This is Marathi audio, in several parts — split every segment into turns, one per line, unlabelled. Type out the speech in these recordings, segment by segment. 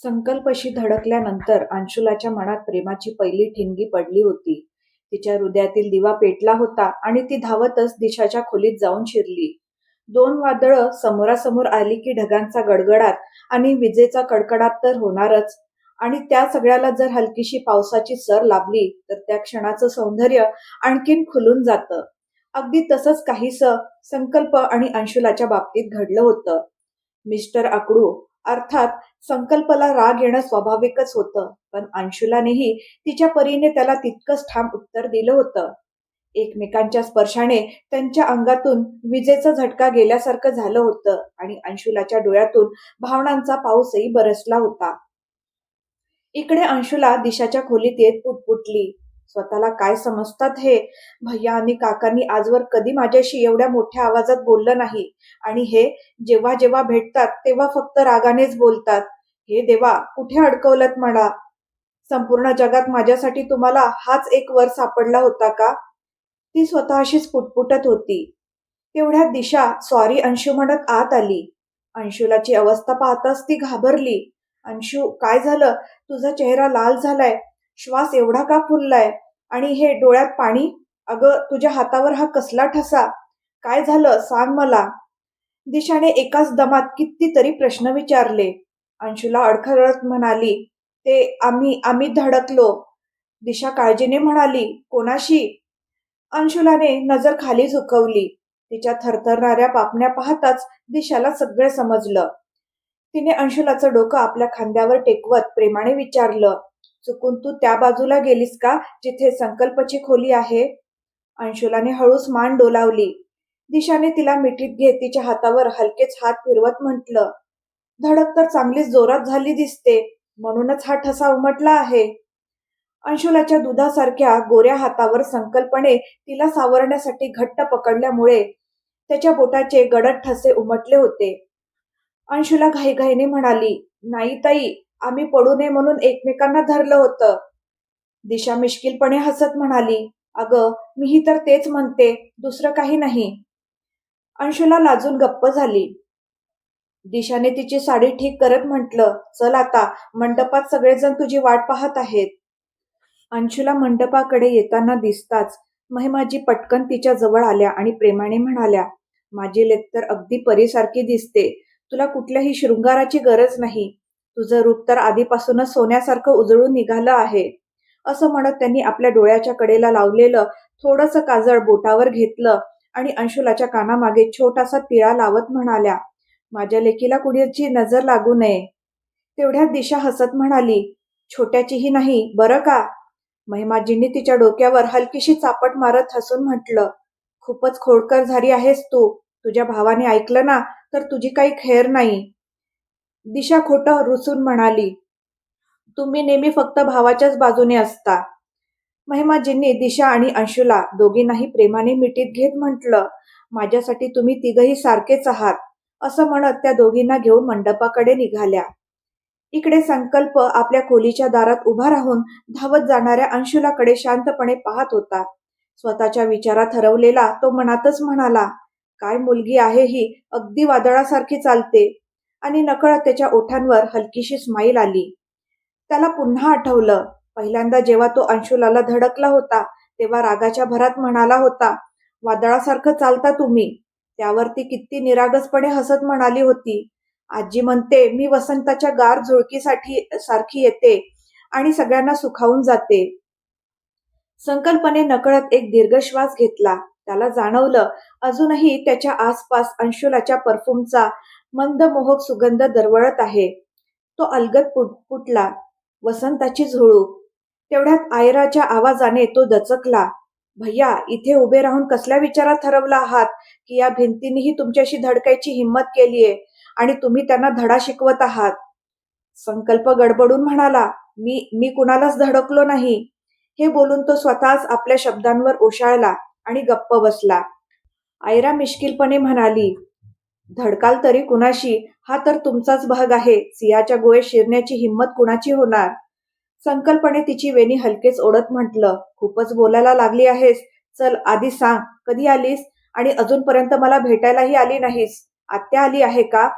संकल्पशी धडकल्यानंतर अंशुलाच्या मनात प्रेमाची पहिली ठिणगी पडली होती. तिच्या हृदयातील दिवा पेटला होता आणि ती धावतच दिशाच्या खोलीत जाऊन शिरली. दोन वादळं समोरासमोर आली की ढगांचा गडगडाट आणि विजेचा कडकडाट तर होणारच, आणि त्या सगळ्याला जर हलकीशी पावसाची सर लाभली तर त्या क्षणाचं सौंदर्य आणखीन खुलून जातं. अगदी तसंच काहीसं संकल्प आणि अंशुलाच्या बाबतीत घडलं होतं. मिस्टर आकडू अर्थात संकल्पला राग येणं स्वाभाविकच होतं, पण अंशुलानेही तिच्या परीने त्याला तितकंच ठाम उत्तर दिलं होतं. एकमेकांच्या स्पर्शाने त्यांच्या अंगातून विजेचा झटका गेल्यासारखं झालं होतं आणि अंशुलाच्या डोळ्यातून भावनांचा पाऊसही बरसला होता. इकडे अंशुला दिशाच्या खोलीत येत पुटपुटली, स्वतःला काय समजतात हे? भैया आणि काकांनी आजवर कधी माझ्याशी एवढ्या मोठ्या आवाजात बोललं नाही, आणि हे जेव्हा जेव्हा भेटतात तेव्हा फक्त रागानेच बोलतात. हे देवा, कुठे अडकवलत मला? संपूर्ण जगात माझ्यासाठी तुम्हाला हाच एक वर सापडला होता का? ती स्वतःशीच पुटपुटत होती. तेवढ्यात दिशा सॉरी अंशू म्हणत आत आली. अंशुलाची अवस्था पाहताच ती घाबरली. अंशू, काय झालं? तुझा चेहरा लाल झालाय, श्वास एवढा का फुललाय, आणि हे डोळ्यात पाणी? अगं, तुझ्या हातावर हा कसला ठसा? काय झालं, सांग मला. दिशाने एकाच दमात कितीतरी प्रश्न विचारले. अंशुला अडखळत म्हणाली, ते आम्ही आम्ही धडकलो. दिशा काळजीने म्हणाली, कोणाशी? अंशुलाने नजर खाली झुकवली. तिच्या थरथरणाऱ्या पापण्या पाहताच दिशाला सगळे समजलं. तिने अंशुलाचं डोकं आपल्या खांद्यावर टेकवत प्रेमाने विचारलं, चुकून तू त्या बाजूला गेलीस का जिथे संकल्पची खोली आहे? अंशुलाने हळूच मान डोलावली. दिशाने तिला मिठीत घेत तिच्या हातावर हलकेच हात फिरवत म्हटलं, धडक तर चांगलीच जोरात झाली दिसते, म्हणूनच हा ठसा उमटला आहे. अंशुलाच्या दुधासारख्या गोऱ्या हातावर संकल्पने तिला सावरण्यासाठी घट्ट पकडल्यामुळे त्याच्या बोटाचे गडद ठसे उमटले होते. अंशुला घाईघाईने म्हणाली, नाही ताई, आम्ही पडू नये म्हणून एकमेकांना धरलं होतं. दिशा मिश्किलपणे हसत म्हणाली, अगं, मीही तर तेच म्हणते, दुसरं काही नाही. अंशुला लाजून गप्प झाली. दिशाने तिची साडी ठीक करत म्हटलं, चल आता, मंडपात सगळेजण तुझी वाट पाहत आहेत. अंशुला मंडपाकडे येताना दिसताच महिमाजी पटकन तिच्या जवळ आल्या आणि प्रेमाने म्हणाल्या, माझी लेक तर अगदी परीसारखी दिसते, तुला कुठल्याही शृंगाराची गरज नाही. तुझं रूप तर आधीपासूनच सोन्यासारखं उजळून निघालं आहे. असं म्हणत त्यांनी आपल्या डोळ्याच्या कडेला लावलेलं थोडंसं काजळ बोटावर घेतलं आणि अंशुलाच्या कानामागे छोटासा टिळा लावत म्हणाल्या, माझ्या लेकीला कुणाची नजर लागू नये. तेवढ्यात दिशा हसत म्हणाली, छोट्याचीही नाही बरं का. महिमाजींनी तिच्या डोक्यावर हलकीशी चापट मारत हसून म्हटलं, खूपच खोडकर झाली आहेस तू. तुझ्या भावाने ऐकलं ना तर तुझी काही खैर नाही. दिशा खोटं रुसून म्हणाली, तुम्ही नेहमी फक्त भावाच्याच बाजूने असता. महिमाजींनी दिशा आणि अंशुला दोघींनाही प्रेमाने मिठीत घेत म्हटलं, माझ्यासाठी तुम्ही तिघही सारखेच आहात. असं म्हणत त्या दोघींना घेऊन मंडपाकडे निघाल्या. इकडे संकल्प आपल्या खोलीच्या दारात उभा राहून धावत जाणाऱ्या अंशुलाकडे शांतपणे पाहत होता. स्वतःच्या विचारात हरवलेला तो मनातच म्हणाला, काय मुलगी आहे ही, अगदी वादळासारखी चालते. आणि नकळत त्याच्या ओठांवर हलकीशी स्माईल आली. त्याला पुन्हा आठवलं, पहिल्यांदा जेव्हा तो अंशुलाला धडकला होता तेव्हा रागाच्या भरात म्हणाला होता, वादळासारखं चालता तुम्ही. त्यावर ती किती निरागसपणे हसत म्हणाली होती, आजी म्हणते मी वसंताच्या गार झुळकीसाठी सारखी येते आणि सगळ्यांना सुखावून जाते. संकल्पने नकळत एक दीर्घ श्वास घेतला. त्याला जाणवलं, अजूनही त्याच्या आसपास अंशुलाच्या परफ्यूमचा मंद मोहक सुगंध दरवळत आहे. तो अलगद पुटपुटला, वसंताची झुळूक. तेवढ्यात आयराच्या आवाजाने तो दचकला, भैया, इथे उभे राहून कसल्या विचारात हरवला आहात की या भिंतींनीही तुमच्याशी धडकायची हिंमत केलीये आणि तुम्ही त्यांना धडा शिकवत आहात? संकल्प गडबडून म्हणाला, मी कुणालाच धडकलो नाही. हे बोलून तो स्वतःच आपल्या शब्दांवर ओशाळला आणि गप्प बसला. आयरा मिश्किलपणे म्हणाली, धडकाल तरी कुणाशी? हा तर तुमचाच भाग आहे. सिंहाच्या गोळ्यात शिरण्याची हिंमत कुणाची होणार? संकल्पने तिची वेणी हलकेच ओढत म्हटलं, खूपच बोलायला लागली आहेस. चल आधी सांग, कधी आलीस आणि अजूनपर्यंत मला भेटायलाही आली नाहीस. आत्या आली आहे का?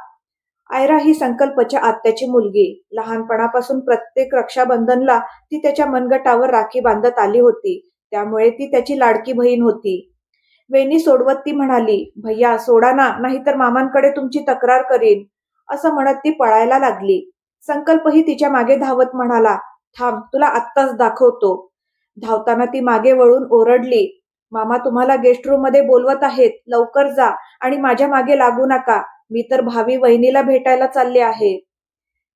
आयरा ही संकल्पच्या आत्याची मुलगी. लहानपणापासून प्रत्येक रक्षाबंधनला ती त्याच्या मनगटावर राखी बांधत आली होती. त्यामुळे ती त्याची लाडकी बहीण होती. वेणी सोडवत ती म्हणाली, "भैया सोडा ना, नाहीतर मामांकडे तुमची तक्रार करीन." असं म्हणत ती पळायला लागली. संकल्पही तिच्या मागे धावत म्हणाला, "थांब, तुला आत्ताच दाखवतो." धावताना ती मागे वळून ओरडली, "मामा तुम्हाला गेस्ट रूम मध्ये बोलवत आहेत. लवकर जा आणि माझ्या मागे लागू नका. मी तर भावी वहिनीला भेटायला चालले आहे."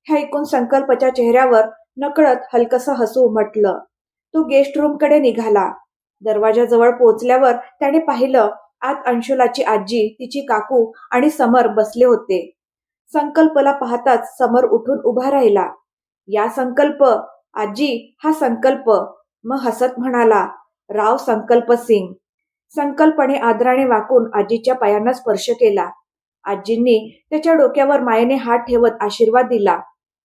हे ऐकून संकल्पच्या चेहऱ्यावर नकळत हलकसं हसू उमटलं. तो गेस्ट रूमकडे निघाला. दरवाजाजवळ पोहोचल्यावर त्याने पाहिलं, आत अंशुलाची आजी, तिची काकू आणि समर बसले होते. संकल्पला पाहताच समर उठून उभा राहिला. "या संकल्प, आजी हा संकल्प." मग हसत म्हणाला, "राव संकल्प सिंग." संकल्पने आदराने वाकून आजीच्या पायांना स्पर्श केला. आजींनी त्याच्या डोक्यावर मायेने हात ठेवत आशीर्वाद दिला.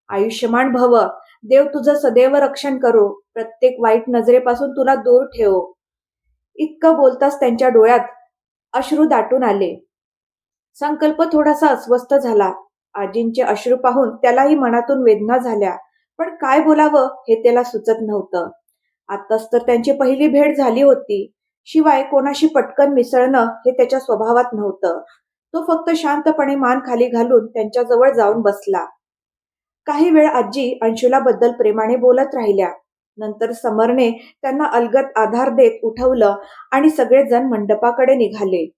"आयुष्यमान भव, देव तुझं सदैव रक्षण करो, प्रत्येक वाईट नजरेपासून तुला दूर ठेव." इतकं बोलताच त्यांच्या डोळ्यात अश्रू दाटून आले. संकल्प थोडासा अस्वस्थ झाला. आजींचे अश्रू पाहून त्यालाही मनातून वेदना झाल्या. पण काय बोलावं हे त्याला सुचत नव्हतं. आताच तर त्यांची पहिली भेट झाली होती. शिवाय कोणाशी पटकन मिसळणं हे त्याच्या स्वभावात नव्हतं. तो फक्त शांतपणे मान खाली घालून त्यांच्याजवळ जाऊन बसला. काही वेळ आजी अंशुलाबद्दल प्रेमाने बोलत राहिल्या. नंतर समरने त्यांना अलगद आधार देत उठवलं आणि सगळेजण मंडपाकडे निघाले.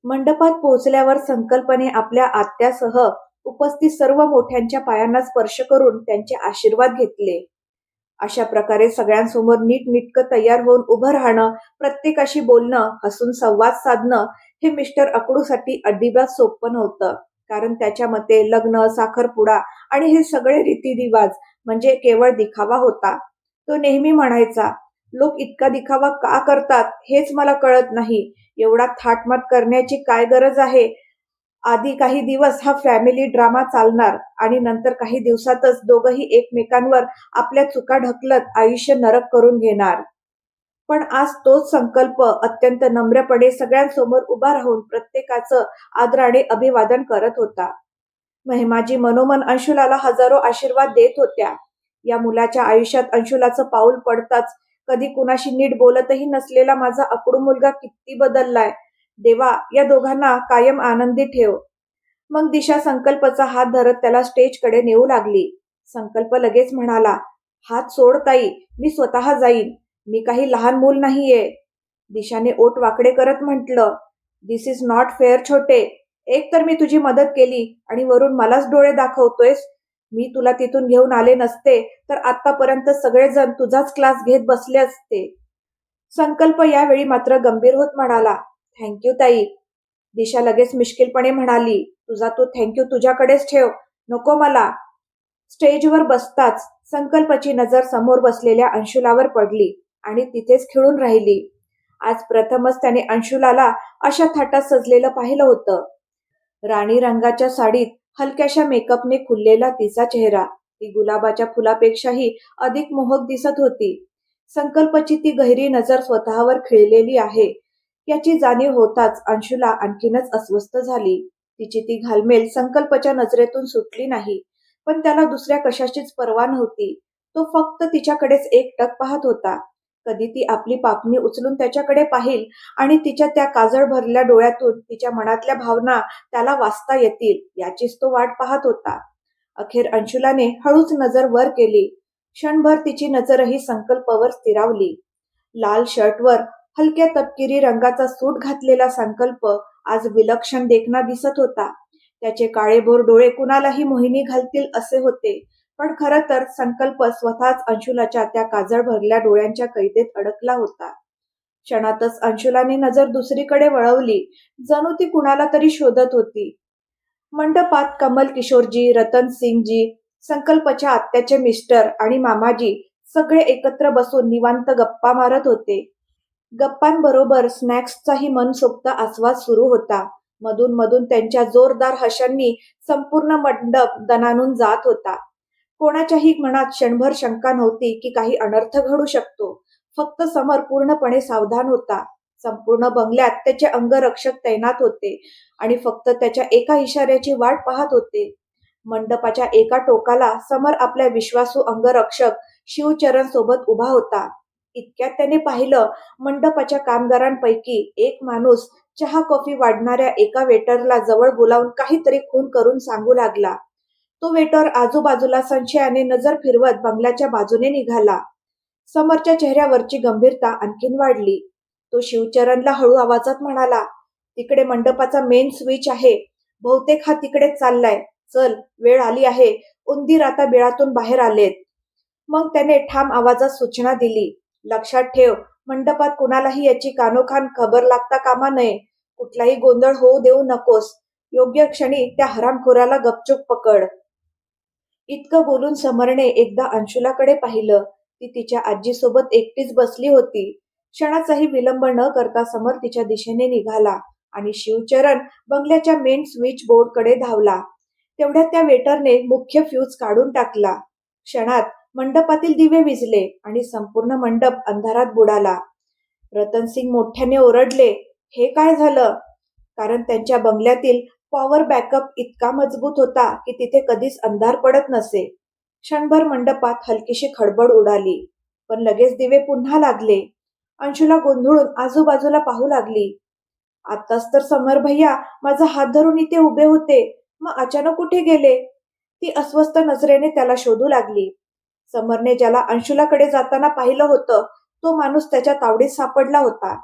मंडपात पोहोचल्यावर संकल्पने आपल्या आत्यासह उपस्थित सर्व मोठ्यांच्या पायांना स्पर्श करून त्यांचे आशीर्वाद घेतले. अशा प्रकारे सगळ्यांसमोर नीटनेटकं तयार होऊन उभं राहणं, प्रत्येकाशी बोलणं, हसून संवाद साधणं हे मिस्टर अकडूसाठी अजिबात सोपं नव्हतं. कारण त्याच्या मते लग्न, साखरपुडा आणि हे सगळे रीतिरिवाज म्हणजे केवळ दिखावा होता. तो नेहमी म्हणायचा, "लोक इतका दिखावा का करतात हेच मला कळत नाही. एवढा थाटमाट करण्याची काय गरज आहे? आधी काही दिवस हा फॅमिली ड्रामा चालणार आणि नंतर काही दिवसातच दोघंही एकमेकांवर आपल्या चुका ढकलत आयुष्य नरक करून घेणार." पण आज तोच संकल्प अत्यंत नम्रपणे सगळ्यांसमोर उभा राहून प्रत्येकाचं आदराने अभिवादन करत होता. महिमाजी मनोमन अंशुलाला हजारो आशीर्वाद देत होत्या. या मुलाच्या आयुष्यात अंशुलाचं पाऊल पडताच कधी कुणाशी नीट बोलतही नसलेला माझा अकडू मुलगा किती बदललाय. देवा या दोघांना कायम आनंदी ठेव. मग दिशा संकल्पचा हात धरत त्याला स्टेजकडे नेऊ लागली. संकल्प लगेच म्हणाला, "हात सोड ताई, मी स्वतः जाईन. मी काही लहान मूल नाहीये." दिशाने ओठ वाकडे करत म्हटलं, "दिस इज नॉट फेअर छोटे. एक तर मी तुझी मदत केली आणि वरून मलाच डोळे दाखवतोयस. मी तुला तिथून घेऊन आले नसते तर आतापर्यंत सगळेजण तुझाच क्लास घेत बसले असते." संकल्प यावेळी मात्र गंभीर होत म्हणाला, "थँक्यू ताई." दिशा लगेच मिश्किलपणे म्हणाली, "तुझा तू थँक्यू तुझ्याकडेच ठेव, नको मला." स्टेजवर बसताच संकल्पची नजर समोर बसलेल्या अंशुलावर पडली आणि तिथेच खिळून राहिली. आज प्रथमच त्याने अंशुलाला अशा थाटात सजलेलं पाहिलं होतं. राणी रंगाच्या साडीत हलक्याशा मेकअपने खुललेला तिचा चेहरा ती गुलाबाच्या फुलापेक्षाही अधिक मोहक दिसत होती. संकल्पची ती गहिरी नजर स्वतःवर खिळलेली आहे याची जाणीव होताच अंशुला आणखीनच अस्वस्थ झाली. तिची ती घालमेल संकल्पच्या नजरेतून सुटली नाही, पण त्याला दुसऱ्या कशाचीच पर्वा नव्हती. तो फक्त तिच्याकडेच एकटक पाहत होता. कधी ती आपली पापणी उचलून त्याच्याकडे पाहिल आणि तिच्या त्या काजळ भरलेल्या डोळ्यातून तिच्या मनातल्या भावना त्याला वाचता येतील याचीच तो वाट पाहत होता. अखेर अंशुलाने हळूच नजर वर केली. क्षणभर तिची नजरही संकल्पवर स्थिरावली. लाल शर्टवर हलक्या तपकिरी रंगाचा सूट घातलेला संकल्प आज विलक्षण देखणा दिसत होता. त्याचे काळेभोर डोळे कुणालाही मोहिनी घालतील असे होते. पण खरं तर संकल्प स्वतःच अंशुलाच्या त्या काजळ भरल्या डोळ्यांच्या कैदेत अडकला होता. क्षणातच अंशुलाने नजर दुसरीकडे वळवली. जणू ती कुणाला तरी शोधत होती. मंडपात कमल किशोरजी, रतन सिंगजी, संकल्पच्या आत्याचे मिस्टर आणि मामाजी सगळे एकत्र बसून निवांत गप्पा मारत होते. गप्पांबरोबर स्नॅक्सचाही मनसोक्त आस्वाद सुरू होता. मधून मधून त्यांच्या जोरदार हशांनी संपूर्ण मंडप दणाणून जात होता. कोणाच्याही मनात क्षणभर शंका नव्हती की काही अनर्थ घडू शकतो. फक्त समर पूर्णपणे सावधान होता. संपूर्ण बंगल्यात त्याचे अंगरक्षक तैनात होते आणि फक्त त्याच्या एका इशाऱ्याची वाट पाहत होते. मंडपाच्या एका टोकाला समर आपल्या विश्वासू अंगरक्षक शिवचरण सोबत उभा होता. इतक्यात त्याने पाहिलं, मंडपाच्या कामगारांपैकी एक माणूस चहा कॉफी वाढणाऱ्या एका वेटरला जवळ बोलावून काहीतरी खून करून सांगू लागला. तो वेटर आजूबाजूला संशयाने नजर फिरवत बंगल्याच्या बाजूने निघाला. समरच्या चेहऱ्यावरची गंभीरता आणखीन वाढली. तो शिवचरणला हळू आवाजात म्हणाला, तिकडे मंडपाचा मेन स्विच आहे. बहुतेक हा तिकडेच चाललाय. चल, वेळ आली आहे. उंदीर आता बिळातून बाहेर आलेत. मग त्याने ठाम आवाजात सूचना दिली, लक्षात ठेव, मंडपात कुणालाही याची कानोखान खबर लागता कामा नये. कुठलाही गोंधळ होऊ देऊ नकोस. योग्य क्षणी त्या हरामखोराला गपचूप पकड. इतकं बोलून समरने एकदा अंशुलाकडे पाहिलं. ती तिच्या आजीसोबत एकटीच बसली होती. क्षणाचाही विलंब न करता समर तिच्या दिशेने निघाला आणि शिवचरण बंगल्याच्या मेन स्विच बोर्डकडे धावला. तेवढ्यात त्या वेटरने मुख्य फ्यूज काढून टाकला. क्षणात मंडपातील दिवे विझले आणि संपूर्ण मंडप अंधारात बुडाला. रतनसिंग मोठ्याने ओरडले, हे काय झालं? कारण त्यांच्या बंगल्यातील पॉवर बॅकअप इतका मजबूत होता की तिथे कधीच अंधार पडत नसे. क्षणभर मंडपात हलकीशी खडबड उडाली, पण लगेच दिवे पुन्हा लागले. अंशुला गोंधळून आजूबाजूला पाहू लागली. आताच तर समर भैया माझा हात धरून इथे उभे होते, मग अचानक कुठे गेले? ती अस्वस्थ नजरेने त्याला शोधू लागली. समरने ज्याला अंशुलाकडे जाताना पाहिलं होतं, तो माणूस त्याच्या तावडीत सापडला होता.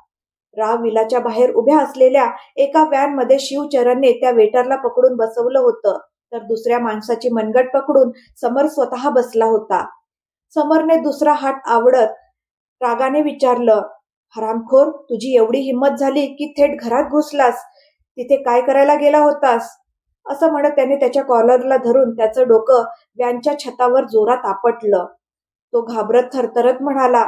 राव विलाच्या बाहेर उभ्या असलेल्या एका व्हॅनमध्ये शिवचरणने त्या वेटरला पकडून बसवलं होतं, तर दुसऱ्या माणसाची मनगट पकडून समर स्वतः बसला होता. समरने दुसरा हात आवडत रागाने विचारलं, हरामखोर, तुझी एवढी हिंमत झाली की थेट घरात घुसलास? तिथे काय करायला गेला होतास? असं म्हणत त्याने त्याच्या कॉलरला धरून त्याचं डोकं व्हॅनच्या छतावर जोरात आपटलं. तो घाबरत थरथरत म्हणाला,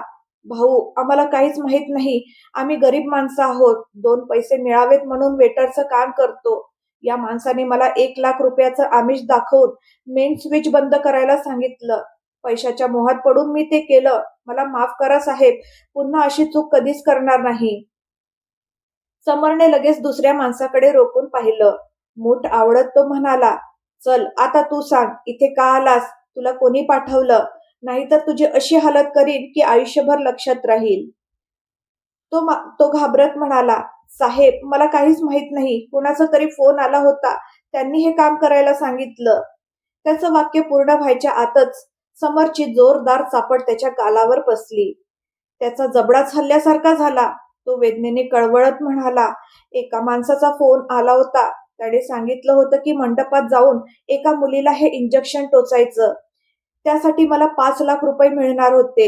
भाऊ, आम्हाला काहीच माहित नाही. आम्ही गरीब माणसं आहोत. 2 पैसे मिळावेत म्हणून वेटरचं काम करतो. या माणसाने मला 1,00,000 रुपयाचं आमिष दाखवून मेन स्विच बंद करायला सांगितलं. पैशाच्या मोहात पडून मी ते केलं. मला माफ करा साहेब. पुन्हा अशी चूक कधीच करणार नाही. समरने लगेच दुसऱ्या माणसाकडे रोखून पाहिलं. मूठ आवळत तो म्हणाला, चल आता तू सांग, इथे का आलास? तुला कोणी पाठवलं? नाहीतर तुझी अशी हालत करीन की आयुष्यभर लक्षात राहील. तो घाबरत म्हणाला, साहेब, मला काहीच माहित नाही. कुणाचा तरी फोन आला होता. त्यांनी हे काम करायला सांगितलं. त्याचं वाक्य पूर्ण व्हायच्या आतच समरची जोरदार चापट त्याच्या गालावर बसली. त्याचा जबडाच हल्ल्यासारखा झाला. तो वेदनेने कळवळत म्हणाला, एका माणसाचा फोन आला होता. त्याने सांगितलं होतं की मंडपात जाऊन एका मुलीला हे इंजेक्शन टोचायचं. त्यासाठी मला 5,00,000 रुपये मिळणार होते.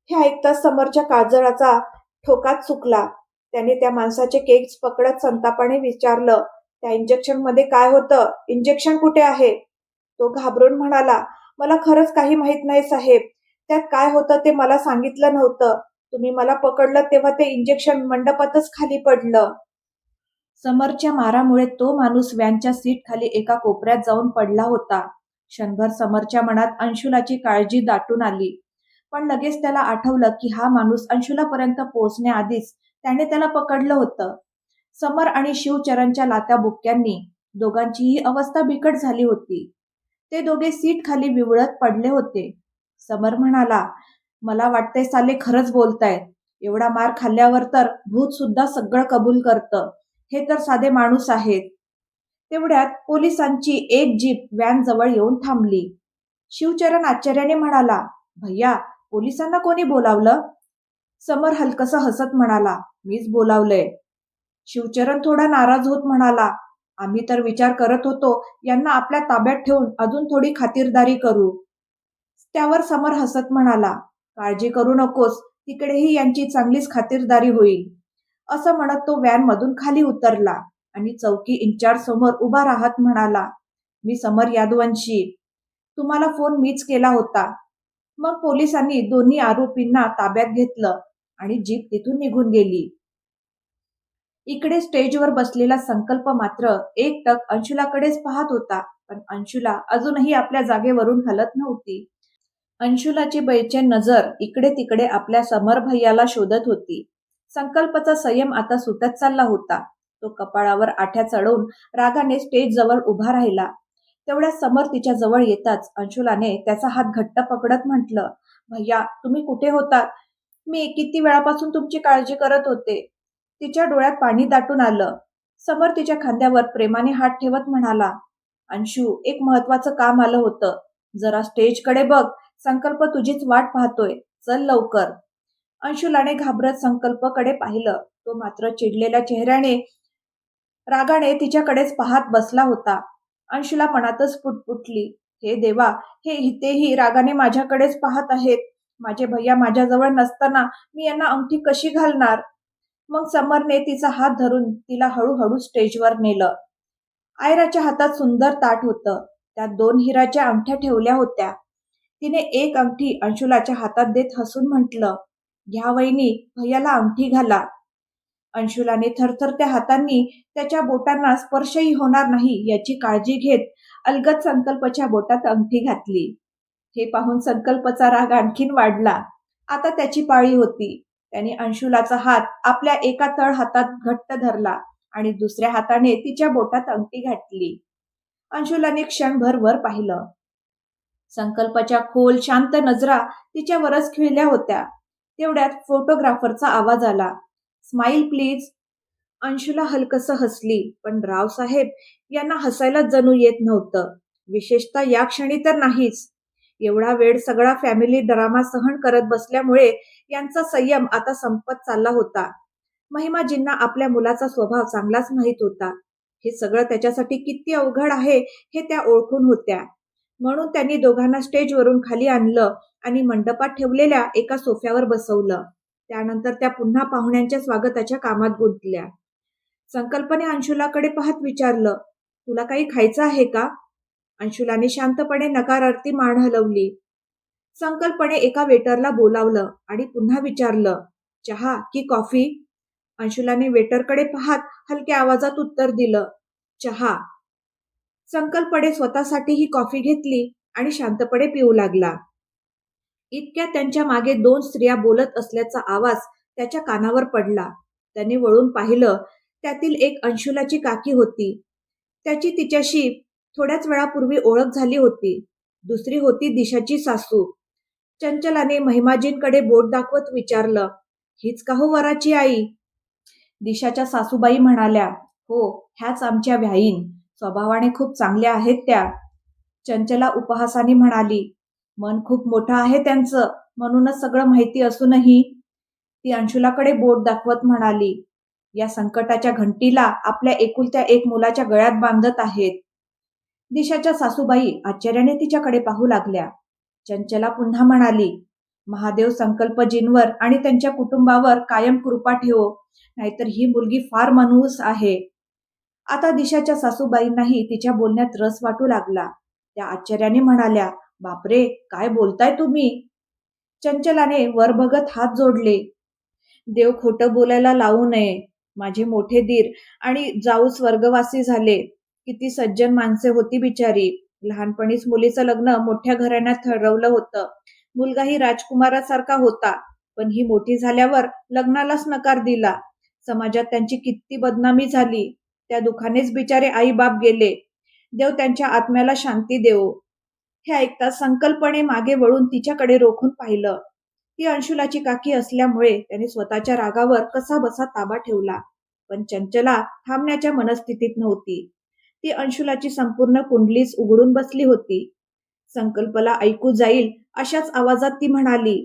हे ऐकताच समरच्या काजळाचा ठोकाच चुकला. त्याने त्या माणसाचे केस पकडत संतापाने विचारलं, त्या इंजेक्शन मध्ये काय होतं? इंजेक्शन कुठे आहे? तो घाबरून म्हणाला, मला खरंच काही माहित नाही साहेब. त्यात काय होतं ते मला सांगितलं नव्हतं. तुम्ही मला पकडलं तेव्हा ते इंजेक्शन मंडपातच खाली पडलं. समरच्या मारामुळे तो माणूस व्हॅनच्या सीट खाली एका कोपऱ्यात जाऊन पडला होता. क्षणभर समरच्या मनात अंशुलाची काळजी दाटून आली. पण लगेच त्याला आठवलं की हा माणूस अंशुलापर्यंत पोहोचण्याआधीच त्याने त्याला पकडलं होतं. समर आणि शिवचरणच्या लात्या बुक्क्यांनी दोघांचीही अवस्था बिकट झाली होती. ते दोघे सीट खाली विवळत पडले होते. समर म्हणाला, मला वाटतंय साले खरंच बोलतायत. एवढा मार खाल्ल्यावर तर भूत सुद्धा सगळं कबूल करतं. हे तर साधे माणूस आहेत. तेवढ्यात पोलिसांची एक जीप व्हॅन जवळ येऊन थांबली. शिवचरण आश्चर्याने म्हणाला, भैया, पोलिसांना कोणी बोलावलं? समर हलकसं हसत म्हणाला, मीच बोलावलंय. शिवचरण थोडा नाराज होत म्हणाला, आम्ही तर विचार करत होतो यांना आपल्या ताब्यात ठेवून अजून थोडी खातिरदारी करू. त्यावर समर हसत म्हणाला, काळजी करू नकोस, तिकडेही यांची चांगलीच खातिरदारी होईल. असं म्हणत तो व्हॅन मधून खाली उतरला आणि चौकी इंचार्ज समोर उभा राहत म्हणाला, मी समर यादवंशी. तुम्हाला फोन मीच केला होता. मग पोलिसांनी दोन्ही आरोपींना ताब्यात घेतलं आणि जीप तिथून निघून गेली. इकडे स्टेजवर बसलेला संकल्प मात्र एकटक अंशुलाकडेच पाहत होता. पण अंशुला अजूनही आपल्या जागेवरून हलत नव्हती. अंशुलाची बेचैन नजर इकडे तिकडे आपल्या समर भैयाला शोधत होती. संकल्पचा संयम आता सुटत चालला होता. तो कपाळावर आठ्या चढवून रागाने स्टेज जवळ उभा राहिला. तेवढ्यात समर तिच्या जवळ येताच अंशुलाने त्याचा हात घट्ट पकडत म्हटलं, भैया तुम्ही कुठे होतात? मी किती वेळापासून तुमची काळजी करत होते. तिच्या डोळ्यात पाणी दाटून आलं. समर तिच्या खांद्यावर प्रेमाने हात ठेवत म्हणाला, अंशू एक महत्वाचं काम आलं होतं. जरा स्टेजकडे बघ, संकल्प तुझीच वाट पाहतोय. चल लवकर. अंशुलाने घाबरत संकल्पकडे पाहिलं. तो मात्र चिडलेल्या चेहऱ्याने रागाने तिच्याकडेच पाहत बसला होता. अंशुला मनातच पुटपुटली, हे देवा, हे इथेही रागाने माझ्याकडेच पाहत आहेत. माझे भैया माझ्याजवळ नसताना मी यांना अंगठी कशी घालणार? मग समरने तिचा हात धरून तिला हळूहळू स्टेजवर नेलं. आयराच्या हातात सुंदर ताट होतं. त्यात 2 हिराच्या अंगठ्या ठेवल्या होत्या. तिने एक अंगठी अंशुलाच्या हातात देत हसून म्हटलं, घ्या वहिनी, भैयाला अंगठी घाला. अंशुलाने थरथरत्या हातांनी त्याच्या बोटांना स्पर्शही होणार नाही याची काळजी घेत अलगद संकल्पच्या बोटात अंगठी घातली. हे पाहून संकल्पचा राग आणखीन वाढला. आता त्याची पाळी होती. त्याने अंशुलाचा हात आपल्या एका तळ हातात घट्ट धरला आणि दुसऱ्या हाताने तिच्या बोटात अंगठी घातली. अंशुलाने क्षणभर वर पाहिलं. संकल्पच्या खोल शांत नजरा तिच्यावरच खिळल्या होत्या. तेवढ्यात फोटोग्राफरचा आवाज आला, स्माईल प्लीज. अंशुला हलकसं हसली, पण रावसाहेब यांना हसायला जणू येत नव्हतं. विशेषतः या क्षणी तर नाहीच. एवढा वेळ सगळा फॅमिली ड्रामा सहन करत बसल्यामुळे यांचा संयम आता संपत चालला होता. महिमाजींना आपल्या मुलाचा स्वभाव चांगलाच माहीत होता. हे सगळं त्याच्यासाठी किती अवघड आहे हे त्या ओळखून होत्या. म्हणून त्यांनी दोघांना स्टेजवरून खाली आणलं आणि मंडपात ठेवलेल्या एका सोफ्यावर बसवलं. त्यानंतर त्या पुन्हा पाहुण्यांच्या स्वागताच्या कामात गुंतल्या. संकल्पने अंशुलाकडे पाहत विचारलं, तुला काही खायचं आहे का? अंशुलाने शांतपणे नकारार्थी मान हलवली. संकल्पने एका वेटरला बोलावलं आणि पुन्हा विचारलं, चहा की कॉफी? अंशुलाने वेटरकडे पाहत हलक्या आवाजात उत्तर दिलं, चहा. संकल्पने स्वतःसाठी ही कॉफी घेतली आणि शांतपणे पिऊ लागला. इतक्या त्यांच्या मागे 2 स्त्रिया बोलत असल्याचा आवाज त्याच्या कानावर पडला. त्याने वळून पाहिलं. त्यातील एक अंशुलाची काकी होती. त्याची तिच्याशी थोड्याच वेळापूर्वी ओळख झाली होती. दुसरी होती दिशाची सासू. चंचलाने महिमाजींकडे बोट दाखवत विचारलं, हीच का हो वराची आई? दिशाच्या सासूबाई म्हणाल्या, हो, ह्याच आमच्या व्याईन. स्वभावाने खूप चांगल्या आहेत त्या. चंचला उपहासाने म्हणाली, मन खूप मोठं आहे त्यांचं, म्हणूनच सगळं माहिती असूनही. ती अंशुलाकडे बोट दाखवत म्हणाली, या संकटाच्या घंटीला आपल्या एकुलत्या एक मुलाच्या गळ्यात बांधत आहेत. दिशाच्या सासूबाई आश्चर्याने तिच्याकडे पाहू लागल्या. चंचला पुन्हा म्हणाली, महादेव संकल्पजींवर आणि त्यांच्या कुटुंबावर कायम कृपा ठेवो, नाहीतर ही मुलगी फार मनहूस आहे. आता दिशाच्या सासूबाईंनाही तिच्या बोलण्यात रस वाटू लागला. त्या आश्चर्याने म्हणाल्या, बापरे, काय बोलताय तुम्ही? चंचलाने वर बघत हात जोडले. देव खोटं बोलायला लावू नये. माझे मोठे दीर आणि जाऊ स्वर्गवासी झाले. किती सज्जन माणसे होती बिचारी. लहानपणीच मुलीचं लग्न मोठ्या घराण्यात ठरवलं होतं. मुलगाही राजकुमारासारखा होता, पण ही मोठी झाल्यावर लग्नालाच नकार दिला. समाजात त्यांची किती बदनामी झाली. त्या दुःखानेच बिचारे आई बाप गेले. देव त्यांच्या आत्म्याला शांती देवो. हे ऐकताच संकल्पने मागे वळून तिच्याकडे रोखून पाहिलं. ती अंशुलाची काकी असल्यामुळे त्याने स्वतःच्या रागावर कसा बसा ताबा ठेवला. पण चंचला थांबण्याच्या मनस्थितीत नव्हती. ती अंशुलाची संपूर्ण कुंडलीच उघडून बसली होती. संकल्पला ऐकू जाईल अशाच आवाजात ती म्हणाली,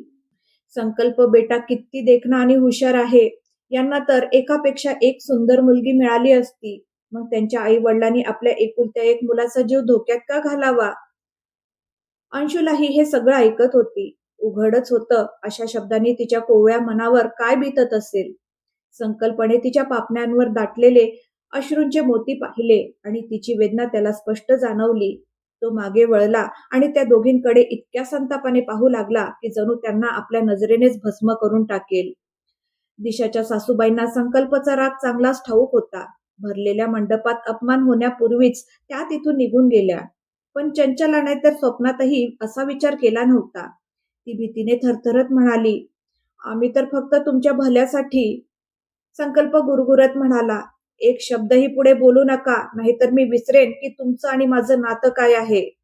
संकल्प बेटा किती देखणा आणि हुशार आहे. यांना तर एकापेक्षा एक सुंदर मुलगी मिळाली असती. मग त्यांच्या आई वडिलांनी आपल्या एकुलत्या एक मुलाचा जीव धोक्यात का घालावा? अंशुलाही हे सगळं ऐकत होती. उघडच होतं अशा शब्दांनी तिच्या कोवळ्या मनावर काय बीतत असेल. संकल्पने तिच्या पापण्यांवर दाटलेले अश्रूंचे मोती पाहिले आणि तिची वेदना त्याला स्पष्ट जाणवली. तो मागे वळला आणि त्या दोघींकडे इतक्या संतापाने पाहू लागला की जणू त्यांना आपल्या नजरेनेच भस्म करून टाकेल. दिशाच्या सासूबाईंना संकल्पचा राग चांगलाच ठाऊक होता. भरलेल्या मंडपात अपमान होण्यापूर्वीच त्या तिथून निघून गेल्या. पण चंचलाने तर स्वप्नातही असा विचार केला नव्हता. ती भीतीने थरथरत म्हणाली, आम्ही तर फक्त तुमच्या भल्यासाठी. संकल्प गुरगुरत म्हणाला, एक शब्दही पुढे बोलू नका, नाहीतर मी विसरेन की तुमचं आणि माझं नातं काय आहे.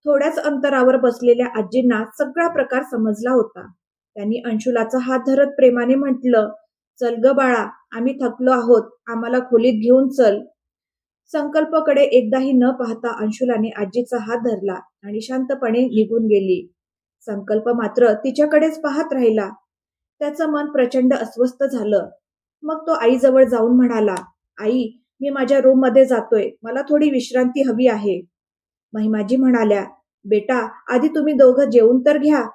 थोड्याच अंतरावर बसलेल्या आजींना सगळा प्रकार समजला होता. त्यांनी अंशुलाचा हात धरत प्रेमाने म्हटलं, "चल ग बाळा, आम्ही थकलो आहोत. आम्हाला खोलीत घेऊन चल." संकल्पकडे एकदाही न पाहता अंशुलाने आजीचा हात धरला आणि शांतपणे निघून गेली. संकल्प मात्र तिच्याकडेच पाहत राहिला. त्याचं मन प्रचंड अस्वस्थ झालं. मग तो आईजवळ जाऊन म्हणाला, "आई, मी माझ्या रूममध्ये जातोय. मला थोडी विश्रांती हवी आहे." महिमाजी म्हणाल्या, "बेटा, आधी तुम्ही दोघं जेवून तर घ्या."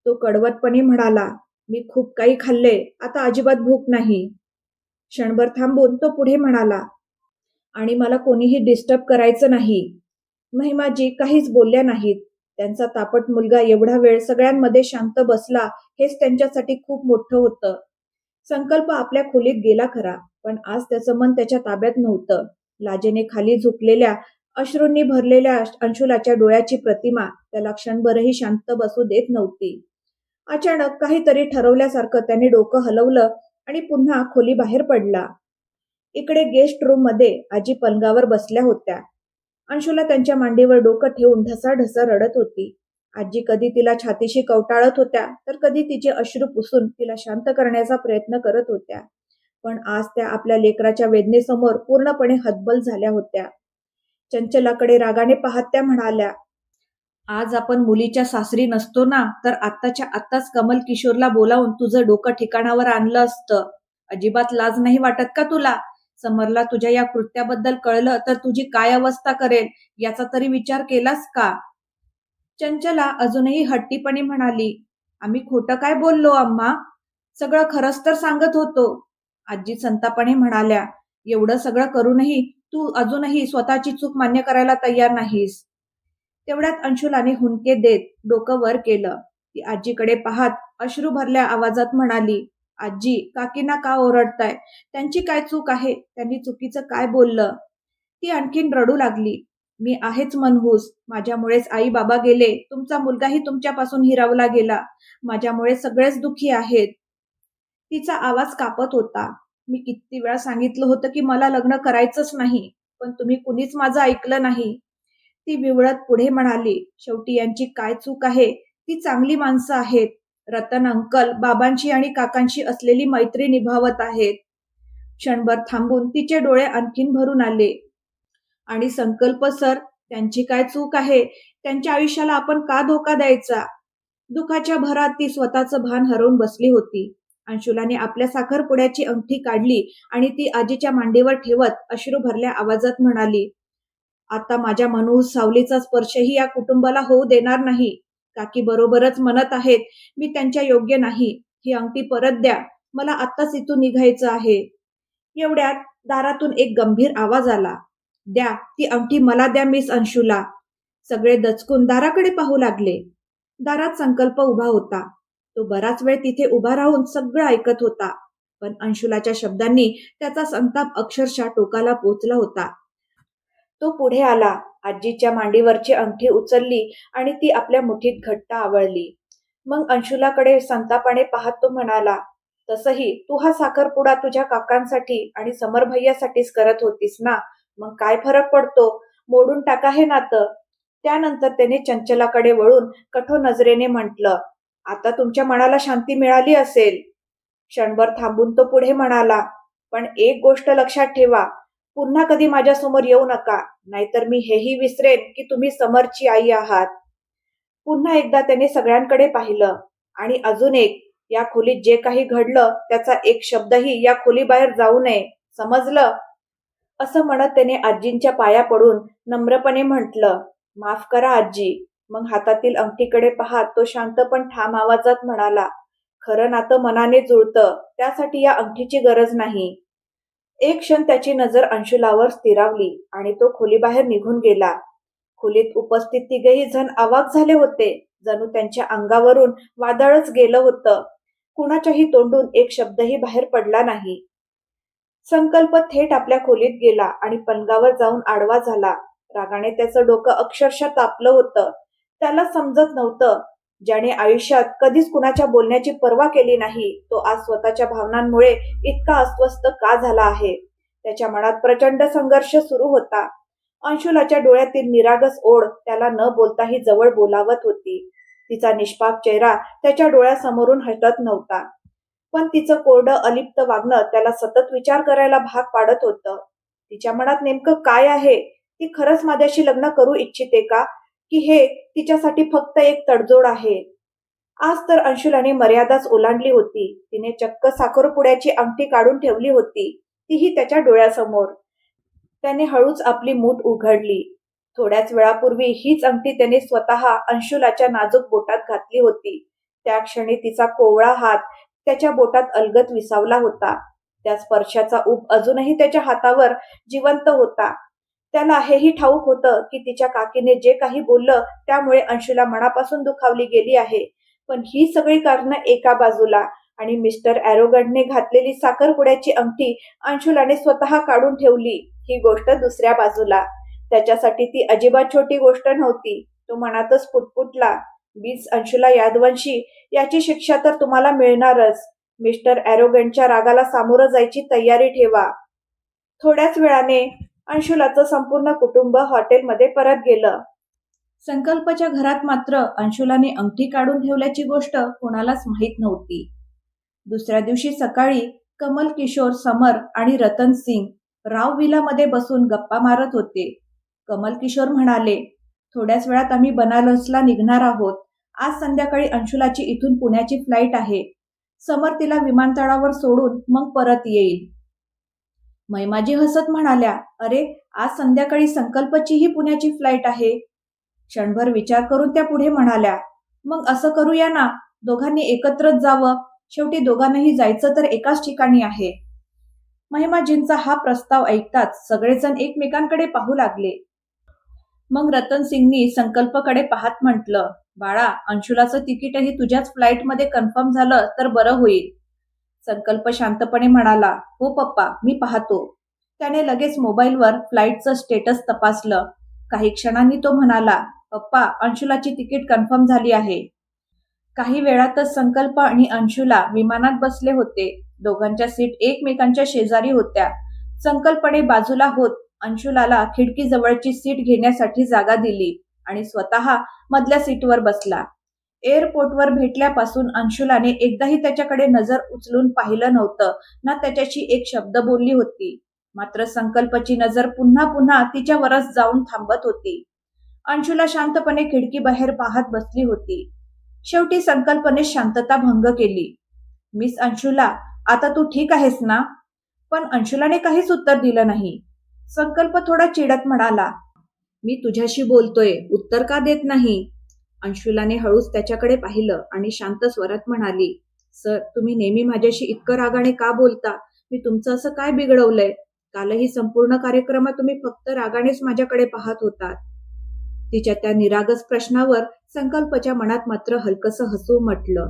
तो कडवटपणे म्हणाला, "मी खूप काही खाल्ले. आता अजिबात भूक नाही." क्षणभर थांबून तो पुढे म्हणाला, "आणि मला कोणीही डिस्टर्ब करायचं नाही." महिमाजी काहीच बोलल्या नाहीत. त्यांचा तापट मुलगा एवढा वेळ सगळ्यांमध्ये शांत बसला हेच त्यांच्यासाठी खूप मोठं होतं. संकल्प आपल्या खोलीत गेला खरा, पण आज त्याचं मन त्याच्या ताब्यात नव्हतं. लाजेने खाली झुकलेल्या, अश्रूंनी भरलेल्या अंशुलाच्या डोळ्याची प्रतिमा त्याला क्षणभरही शांत बसू देत नव्हती. अचानक काहीतरी ठरवल्यासारखं त्याने डोकं हलवलं आणि पुन्हा खोलीबाहेर पडला. इकडे गेस्ट रूम मध्ये आजी पलंगावर बसल्या होत्या. अंशुला त्यांच्या मांडीवर डोकं ठेवून ढसाढसा रडत होती. आजी कधी तिला छातीशी कवटाळत होत्या, तर कधी तिचे अश्रू पुसून तिला शांत करण्याचा प्रयत्न करत होत्या. पण आज त्या आपल्या लेकराच्या वेदनेसमोर पूर्णपणे हतबल झाल्या होत्या. चंचलाकडे रागाने पाहत त्या म्हणाल्या, "आज आपण मुलीच्या सासरी नसतो ना, तर आत्ताच्या आत्ताच कमल किशोरला बोलावून तुझं डोकं ठिकाणावर आणलं असतं. अजिबात लाज नाही वाटत का तुला? समरला तुझ्या या कृत्याबद्दल कळलं तर तुझी काय अवस्था करेल, याचा तरी विचार केलास का?" चंचला अजूनही हट्टीपणे म्हणाली, "आम्ही खोटं काय बोललो अम्मा? सगळं खरंच तर सांगत होतो." आजी संतापाने म्हणाल्या, "एवढं सगळं करूनही तू अजूनही स्वतःची चूक मान्य करायला तयार नाहीस." तेवढ्यात अंशुलाने हुंदके देत डोकं वर केलं. ती आजीकडे पाहत अश्रू भरल्या आवाजात म्हणाली, "आजी, काकींना का ओरडताय? त्यांची काय चूक आहे? त्यांनी चुकीचं काय बोललं?" ती आणखीन रडू लागली. "मी आहेच मनहूस. माझ्यामुळेच आई बाबा गेले. तुमचा मुलगाही तुमच्यापासून हिरावला गेला. माझ्यामुळे सगळेच दुःखी आहेत." तिचा आवाज कापत होता. "मी किती वेळा सांगितलं होतं की मला लग्न करायचंच नाही, पण तुम्ही कुणीच माझं ऐकलं नाही." ती विवळत पुढे म्हणाली, "शेवटी यांची काय चूक आहे? ती चांगली माणसं आहेत. रतन अंकल बाबांशी आणि काकांशी असलेली मैत्री निभावत आहेत." क्षणभर थांबून तिचे डोळे आणखीन भरून आले. "आणि संकल्प सर, त्यांची काय चूक आहे? त्यांच्या आयुष्याला आपण का धोका द्यायचा?" दुःखाच्या भरात ती स्वतःचं भान हरवून बसली होती. अंशुलाने आपल्या साखरपुड्याची अंगठी काढली आणि ती आजीच्या मांडीवर ठेवत अश्रू भरल्या आवाजात म्हणाली, "आता माझ्या मनहूस सावलीचा स्पर्शही या कुटुंबाला होऊ देणार नाही. काकी बरोबरच म्हणत आहेत. मी त्यांच्या योग्य नाही. ही अंगठी परत द्या. मला आत्ताच इथून निघायचं आहे." एवढ्यात दारातून एक गंभीर आवाज आला, "द्या, ती अंगठी मला द्या मिस अंशुला." सगळे दचकून दाराकडे पाहू लागले. दारात संकल्प उभा होता. तो बराच वेळ तिथे उभा राहून सगळं ऐकत होता. पण अंशुलाच्या शब्दांनी त्याचा संताप अक्षरशः टोकाला पोचला होता. तो पुढे आला, आजीच्या मांडीवरची अंगठी उचलली आणि ती आपल्या मुठीत घट्ट आवळली. मग अंशुलाकडे संतापाने पाहत तो म्हणाला, "तसही तू हा साखरपुडा तुझ्या काकांसाठी आणि समर भैयासाठीच करत होतीस ना, मग काय फरक पडतो? मोडून टाका हे नातं." त्यानंतर त्याने चंचलाकडे वळून कठोर नजरेने म्हटलं, "आता तुमच्या मनाला शांती मिळाली असेल." क्षणभर थांबून तो पुढे म्हणाला, "पण एक गोष्ट लक्षात ठेवा, पुन्हा कधी माझ्यासमोर येऊ नका, नाहीतर मी हेही विसरेन की तुम्ही समरची आई आहात." पुन्हा एकदा त्याने सगळ्यांकडे पाहिलं. "आणि अजून एक, या खोलीत जे काही घडलं त्याचा एक शब्दही या खोलीबाहेर जाऊ नये, समजलं?" असं म्हणत त्याने आजींच्या पाया पडून नम्रपणे म्हटलं, "माफ करा आजी." मग हातातील अंगठीकडे पाहत तो शांत पण ठाम आवाजात म्हणाला, "खरं नातं मनाने जुळतं, त्यासाठी या अंगठीची गरज नाही." एक क्षण त्याची नजर अंशुलावर स्थिरावली आणि तो खोलीबाहेर निघून गेला. खोलीत उपस्थित तिघेही जण अवाक झाले होते. जणू त्यांच्या अंगावरून वादळच गेलं होतं. कुणाच्याही तोंडून एक शब्दही बाहेर पडला नाही. संकल्प थेट आपल्या खोलीत गेला आणि पलंगावर जाऊन आडवा झाला. रागाने त्याचं डोकं अक्षरशः तापलं होतं. त्याला समजत नव्हतं, ज्याने आयुष्यात कधीच कुणाच्या बोलण्याची पर्वा केली नाही, तो आज स्वतःच्या भावनांमुळे इतका अस्वस्थ का झाला आहे. त्याच्या मनात प्रचंड संघर्ष सुरू होता. अंशुलाच्या डोळ्यातील निरागस ओढ त्याला न बोलताही जवळ बोलावत होती. तिचा निष्पाप चेहरा त्याच्या डोळ्यासमोरून हटत नव्हता. पण तिचं कोरडं अलिप्त वागणं त्याला सतत विचार करायला भाग पाडत होतं. तिच्या मनात नेमकं काय आहे? ती खरंच माझ्याशी लग्न करू इच्छिते का? की हे तिच्यासाठी फक्त एक तडजोड आहे? आज तर अंशुलाने मर्यादाच ओलांडली होती. तिने चक्क साखरपुड्याची अंगठी काढून ठेवली होती, तीही त्याच्या डोळ्यासमोर. त्याने हळूच आपली मूठ उघडली. थोड्याच वेळापूर्वी हीच अंगठी त्याने स्वतः अंशुलाच्या नाजूक बोटात घातली होती. त्या क्षणी तिचा कोवळा हात त्याच्या बोटात अलगद विसावला होता. त्या स्पर्शाचा ऊब अजूनही त्याच्या हातावर जिवंत होता. त्याला हेही ठाऊक होतं की तिच्या काकीने जे काही बोललं त्यामुळे अंशुला मनापासून दुखावली गेली आहे. पण ही सगळी कारणं एका बाजूला आणि मिस्टर ॲरोगंटने घातलेली साखरपुड्याची अंगठी अंशुलाने स्वतः काढून ठेवली ही गोष्ट दुसऱ्या बाजूला. त्याच्यासाठी ती अजिबात छोटी गोष्ट नव्हती. तो मनातच पुटपुटला, "बीज अंशुला यादवंशी, याची शिक्षा तर तुम्हाला मिळणारच. मिस्टर ॲरोगंटच्या रागाला सामोरं जायची तयारी ठेवा." थोड्याच वेळाने अंशुलाचं संपूर्ण कुटुंब हॉटेलमध्ये परत गेलं. संकल्पच्या घरात मात्र अंशुलाने अंगठी काढून ठेवल्याची गोष्ट कोणालाच माहीत नव्हती. दुसऱ्या दिवशी सकाळी कमल किशोर, समर आणि रतन सिंग राव विलामध्ये बसून गप्पा मारत होते. कमल किशोर म्हणाले, "थोड्याच वेळात आम्ही बनारसला निघणार आहोत. आज संध्याकाळी अंशुलाची इथून पुण्याची फ्लाईट आहे. समर तिला विमानतळावर सोडून मग परत येईल." महिमाजी हसत म्हणाल्या, "अरे, आज संध्याकाळी संकल्पचीही पुण्याची फ्लाईट आहे." क्षणभर विचार करून त्या पुढे म्हणाल्या, "मग असं करूया ना, दोघांनी एकत्रच जावं. शेवटी दोघांनाही जायचं तर एकाच ठिकाणी आहे." महिमाजींचा हा प्रस्ताव ऐकताच सगळेजण एकमेकांकडे पाहू लागले. मग रतन सिंगनी संकल्पकडे पाहत म्हटलं, "बाळा, अंशुलाचं तिकीटही तुझ्याच फ्लाईटमध्ये कन्फर्म झालं तर बरं होईल." संकल्प शांतपणे म्हणाला, "हो पप्पा, मी पाहतो." त्याने लगेच मोबाईलवर फ्लाईटचं स्टेटस तपासलं. काही क्षणांनी तो म्हणाला, "पप्पा, अंशुलाची तिकीट कन्फर्म झाली आहे." काही वेळातच संकल्प आणि अंशुला विमानात बसले होते. दोघांच्या सीट एकमेकांच्या शेजारी होत्या. संकल्पने बाजूला होत अंशुलाला खिडकीजवळची सीट घेण्यासाठी जागा दिली आणि स्वतः मधल्या सीटवर बसला. एअरपोर्टवर भेटल्यापासून अंशुलाने एकदाही त्याच्याकडे नजर उचलून पाहिलं नव्हतं ना त्याच्याशी एक शब्द बोलली होती. मात्र संकल्पची नजर पुन्हा पुन्हा तिच्यावरच जाऊन थांबत होती. अंशुला शांतपणे खिडकीबाहेर पाहत बसली होती. शेवटी संकल्पने शांतता भंग केली. "मिस अंशुला, आता तू ठीक आहेस ना?" पण अंशुलाने काहीच उत्तर दिलं नाही. संकल्प थोडा चिडत म्हणाला, "मी तुझ्याशी बोलतोय, उत्तर का देत नाही?" अंशुलाने हळूच त्याच्याकडे पाहिलं आणि शांत स्वरात म्हणाली, "सर, तुम्ही नेहमी माझ्याशी इतकं रागाने का बोलता? मी तुमचं असं काय बिघडवलंय? कालही संपूर्ण कार्यक्रमात तुम्ही फक्त रागानेच माझ्याकडे पाहत होतात." तिच्या त्या निरागस प्रश्नावर संकल्पच्या मनात मात्र हलकसं हसू उमटलं.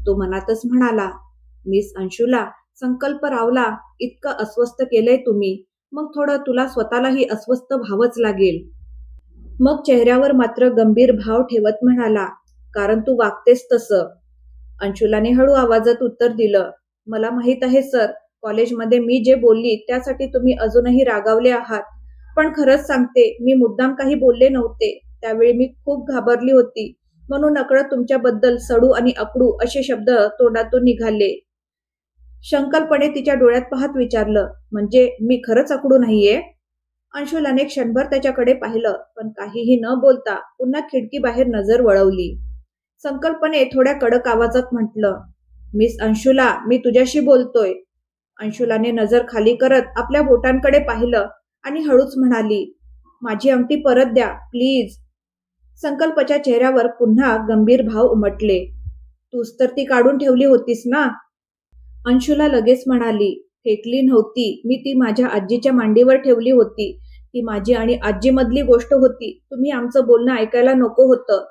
तो मनातच म्हणाला, "मिस अंशुला, संकल्प रावला इतकं अस्वस्थ केलंय तुम्ही, मग थोडं तुला स्वतःलाही अस्वस्थ व्हावंच लागेल." मग चेहऱ्यावर मात्र गंभीर भाव ठेवत म्हणाला, "कारण तू वागतेस तसं." अंशुलाने हळू आवाजात उत्तर दिलं, "मला माहित आहे सर, कॉलेजमध्ये मी जे बोलली त्यासाठी तुम्ही अजूनही रागावले आहात. पण खरंच सांगते, मी मुद्दाम काही बोलले नव्हते. त्यावेळी मी खूप घाबरली होती, म्हणून नकळत तुमच्याबद्दल सडू आणि अकडू असे शब्द तोंडातून निघाले." संकल्पने तिच्या डोळ्यात पाहत विचारलं, "म्हणजे मी खरंच अकडू नाहीये?" अंशुलाने क्षणभर त्याच्याकडे पाहिलं, पण काहीही न बोलता पुन्हा खिडकीबाहेर नजर वळवली. संकल्पने थोड्या कडक आवाजात म्हटलं, "मिस अंशुला, मी तुझ्याशी बोलतोय." अंशुलाने नजर खाली करत आपल्या बोटांकडे पाहिलं आणि हळूच म्हणाली, "माझी अंगठी परत द्या, प्लीज." संकल्पच्या चेहऱ्यावर पुन्हा गंभीर भाव उमटले. "तूच तर ती काढून ठेवली होतीस ना?" अंशुला लगेच म्हणाली, "फेकली नव्हती, मी ती माझ्या आजीच्या मांडीवर ठेवली होती. ती माझी आणि आजीमधली गोष्ट होती. तुम्ही आमचं बोलणं ऐकायला नको होतं."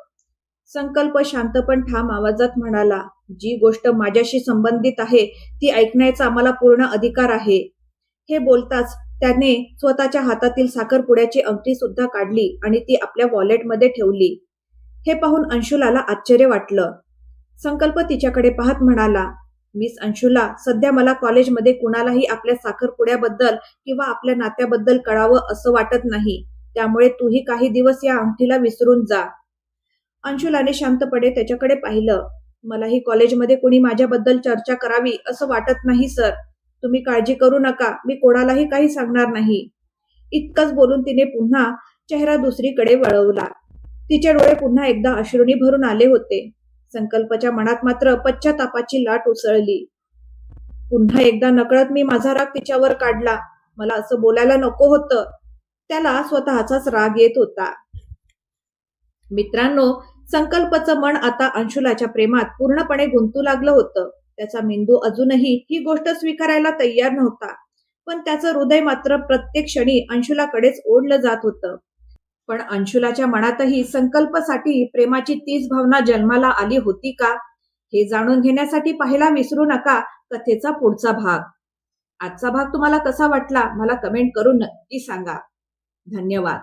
संकल्प शांत पण ठाम आवाजात म्हणाला, "जी गोष्ट माझ्याशी संबंधित आहे ती ऐकण्याचा आम्हाला पूर्ण अधिकार आहे." हे बोलताच त्याने स्वतःच्या हातातील साखरपुड्याची अंगठी सुद्धा काढली आणि ती आपल्या वॉलेटमध्ये ठेवली. हे पाहून अंशुलाला आश्चर्य वाटलं. संकल्प तिच्याकडे पाहत म्हणाला, मिस अंशुला, सध्या मला कॉलेजमध्ये कुणालाही आपल्या साखरपुड्याबद्दल किंवा आपल्या नात्याबद्दल कळावं असं वाटत नाही. त्यामुळे तूही काही दिवस या अंगठीला विसरून जा. अंशुलाने शांतपणे त्याच्याकडे पाहिलं. मलाही कॉलेजमध्ये कुणी माझ्याबद्दल चर्चा करावी असं वाटत नाही सर. तुम्ही काळजी करू नका. मी कोणालाही काही सांगणार नाही. इतकंच बोलून तिने पुन्हा चेहरा दुसरीकडे वळवला. तिचे डोळे पुन्हा एकदा अश्रूंनी भरून आले होते. संकल्पच्या मनात मात्र पश्चातापाची लाट उसळली. पुन्हा एकदा नकळत मी माझा राग तिच्यावर काढला. मला असं बोलायला नको होतं. त्याला स्वतःचाच राग येत होता. मित्रांनो, संकल्पचं मन आता अंशुलाच्या प्रेमात पूर्णपणे गुंतू लागलं होतं. त्याचा मेंदू अजूनही ही गोष्ट स्वीकारायला तयार नव्हता. पण त्याचं हृदय मात्र प्रत्येक क्षणी अंशुलाकडेच ओढलं जात होतं. पण अंशुलाच्या मनातही संकल्पसाठी प्रेमाची तीच भावना जन्माला आली होती का? हे जाणून घेण्यासाठी पाहायला विसरू नका कथेचा पुढचा भाग. आजचा भाग तुम्हाला कसा वाटला मला कमेंट करून नक्की सांगा. धन्यवाद.